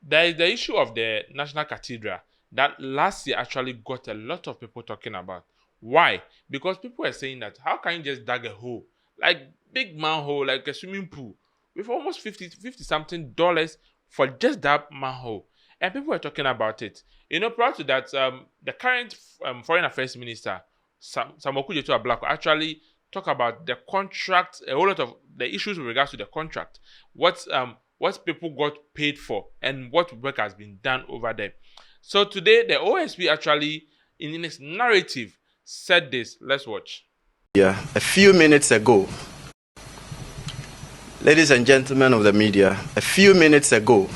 There is the issue of the National Cathedral that last year actually got a lot of people talking about. Why? Because people were saying that how can you just dig a hole, like big manhole, like a swimming pool, with almost 50 something dollars for just that manhole? And people were talking about it. Prior to that, the current foreign affairs minister, Samoku Jeto Ablako, actually talk about the contract, a whole lot of the issues with regards to the contract, what people got paid for, and what work has been done over there. So today, the OSP actually, in its narrative, said this. Let's watch. Yeah, a few minutes ago, ladies and gentlemen of the media, a few minutes ago,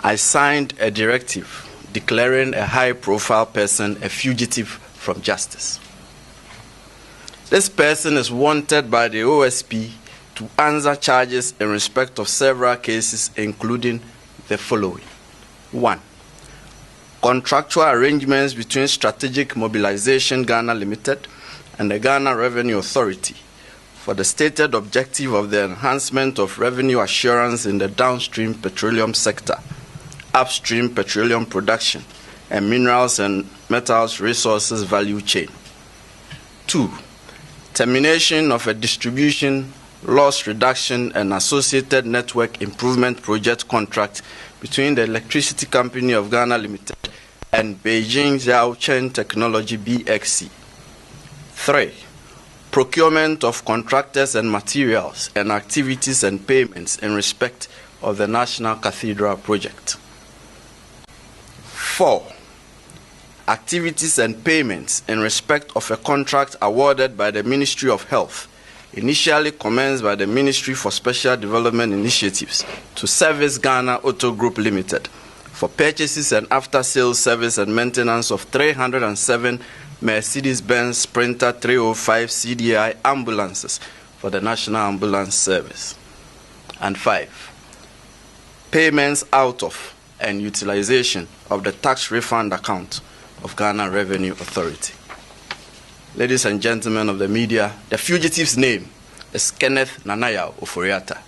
I signed a directive declaring a high-profile person a fugitive from justice. This person is wanted by the OSP to answer charges in respect of several cases, including the following. 1. Contractual arrangements between Strategic Mobilization Ghana Limited and the Ghana Revenue Authority for the stated objective of the enhancement of revenue assurance in the downstream petroleum sector, upstream petroleum production, and minerals and metals resources value chain. 2. Termination of a distribution, loss reduction, and associated network improvement project contract between the Electricity Company of Ghana Limited and Beijing Xiaocheng Technology BXC. 3. Procurement of contractors and materials and activities and payments in respect of the National Cathedral project. 4. Activities and payments in respect of a contract awarded by the Ministry of Health, initially commenced by the Ministry for Special Development Initiatives to Service Ghana Auto Group Limited for purchases and after-sales service and maintenance of 307 Mercedes-Benz Sprinter 305 CDI ambulances for the National Ambulance Service. And 5. Payments out of and utilization of the tax refund account of Ghana Revenue Authority. Ladies and gentlemen of the media, the fugitive's name is Kenneth Nanaya Ofori Atta.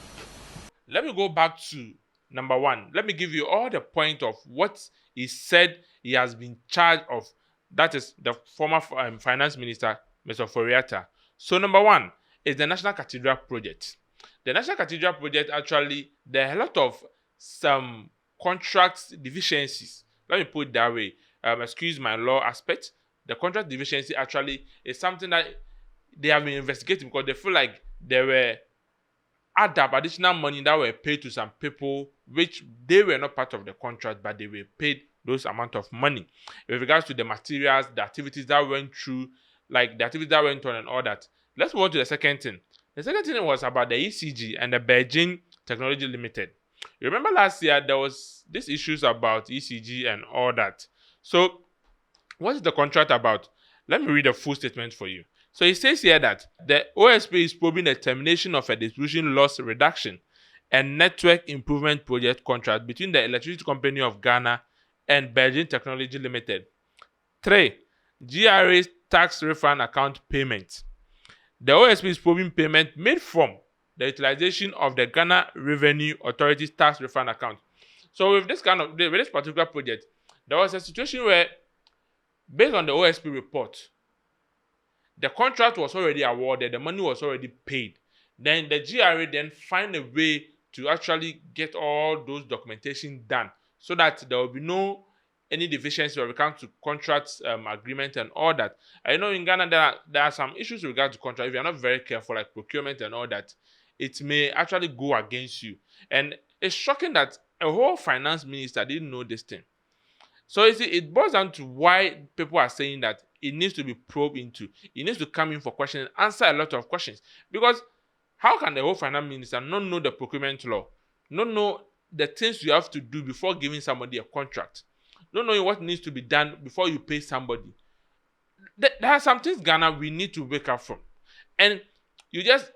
Let me go back to number 1. Let me give you all the point of what he said he has been charged of. That is the former finance minister, Mr. Ofori Atta. So number 1 is the National Cathedral project. The National Cathedral project, actually, there are a lot of some contract deficiencies. Let me put it that way. Excuse my law aspect. The contract deficiency actually is something that they have been investigating because they feel like there were additional money that were paid to some people which they were not part of the contract, but they were paid those amount of money. With regards to the materials, the activities that went through, like the activities that went on and all that. Let's move on to the second thing. The second thing was about the ECG and the Beijing Technology Limited. You remember last year there was these issues about ECG and all that. So what is the contract about? Let me read a full statement for you. So it says here that the OSP is probing the termination of a distribution loss reduction and network improvement project contract between the Electricity Company of Ghana and Beijing Technology Limited. 3. GRA's tax refund account payment. The OSP is probing payment made from the utilization of the Ghana Revenue Authority's tax refund account. So with this particular project, there was a situation where, based on the OSP report, the contract was already awarded, the money was already paid. Then the GRA then find a way to actually get all those documentation done so that there will be no any deficiency when it comes to contracts agreement and all that. I know in Ghana there are some issues with regard to contract. If you're not very careful, like procurement and all that, it may actually go against you. And it's shocking that a whole finance minister didn't know this thing. So you see, it boils down to why people are saying that it needs to be probed into. It needs to come in for questions and answer a lot of questions. Because how can the whole finance minister not know the procurement law, not know the things you have to do before giving somebody a contract, not knowing what needs to be done before you pay somebody? There are some things, Ghana, we need to wake up from. And you just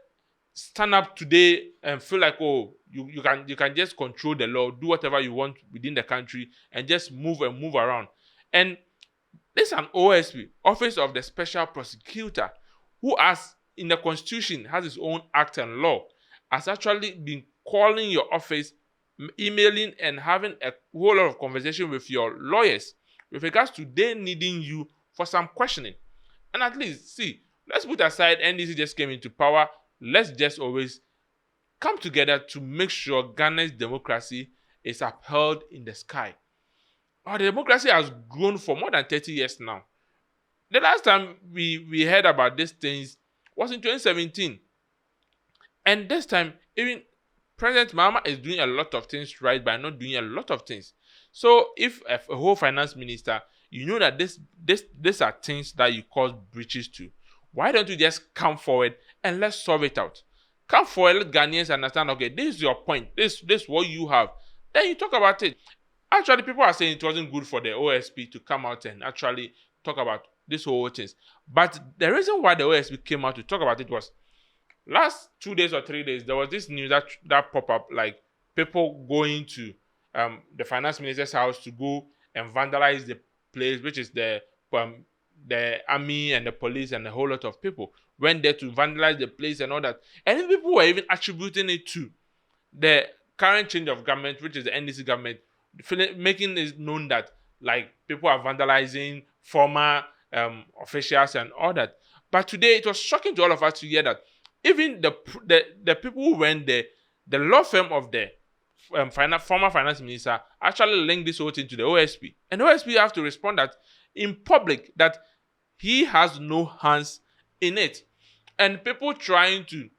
stand up today and feel like, oh, you can just control the law, do whatever you want within the country, and just move around. And this is an OSP, Office of the Special Prosecutor, who has, in the Constitution, has its own act and law, has actually been calling your office emailing and having a whole lot of conversation with your lawyers with regards to they needing you for some questioning. And at least, see, let's put aside NDC just came into power. Let's just always come together to make sure Ghana's democracy is upheld in the sky. Our democracy has grown for more than 30 years now. The last time we heard about these things was in 2017. And this time, even President Mahama is doing a lot of things right by not doing a lot of things. So if a whole finance minister, you know that these are things that you cause breaches to, why don't you just come forward and let's solve it out? Come forward, let Ghanaians understand, okay, this is your point, this is what you have. Then you talk about it. Actually, people are saying it wasn't good for the OSP to come out and actually talk about this whole things. But the reason why the OSP came out to talk about it was last 2 days or 3 days, there was this news that popped up, like people going to the finance minister's house to go and vandalize the place, which is the army and the police and a whole lot of people went there to vandalize the place and all that. And people were even attributing it to the current change of government, which is the NDC government, making it known that like people are vandalizing former officials and all that. But today it was shocking to all of us to hear that even the people who went there, the law firm of the former finance minister actually linked this whole thing to the OSP. And the OSP have to respond that in public that he has no hands in it. And people trying to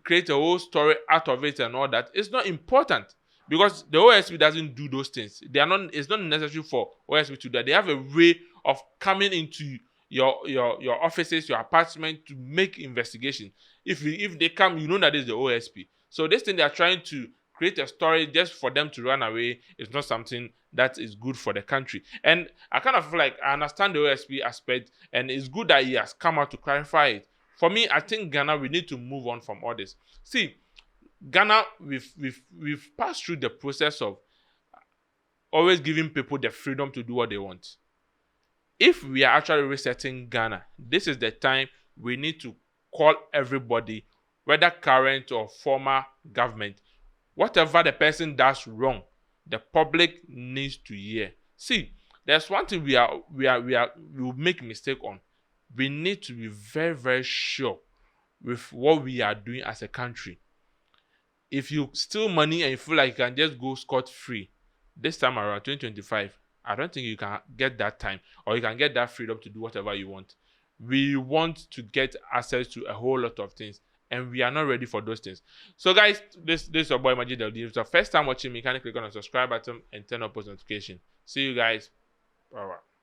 create a whole story out of it and all that is not important, because the OSP doesn't do those things. It's not necessary for OSP to do that. They have a way of coming into your offices, your apartment to make investigation. If they come, you know that is the OSP. So this thing they are trying to create a story just for them to run away is not something that is good for the country. And I kind of feel like I understand the OSP aspect, and it's good that he has come out to clarify it. For me, I think Ghana, we need to move on from all this. See, Ghana, we've passed through the process of always giving people the freedom to do what they want. If we are actually resetting Ghana, this is the time we need to call everybody, whether current or former government, whatever the person does wrong, the public needs to hear. See, there's one thing we will make mistake on. We need to be very, very sure with what we are doing as a country. If you steal money and you feel like you can just go scot-free, this time around 2025, I don't think you can get that time or you can get that freedom to do whatever you want. We want to get access to a whole lot of things, and we are not ready for those things. So guys, this is your boy Majid L. If it's your first time watching me, kindly click on the subscribe button and turn on post notification. See you guys. Bye bye.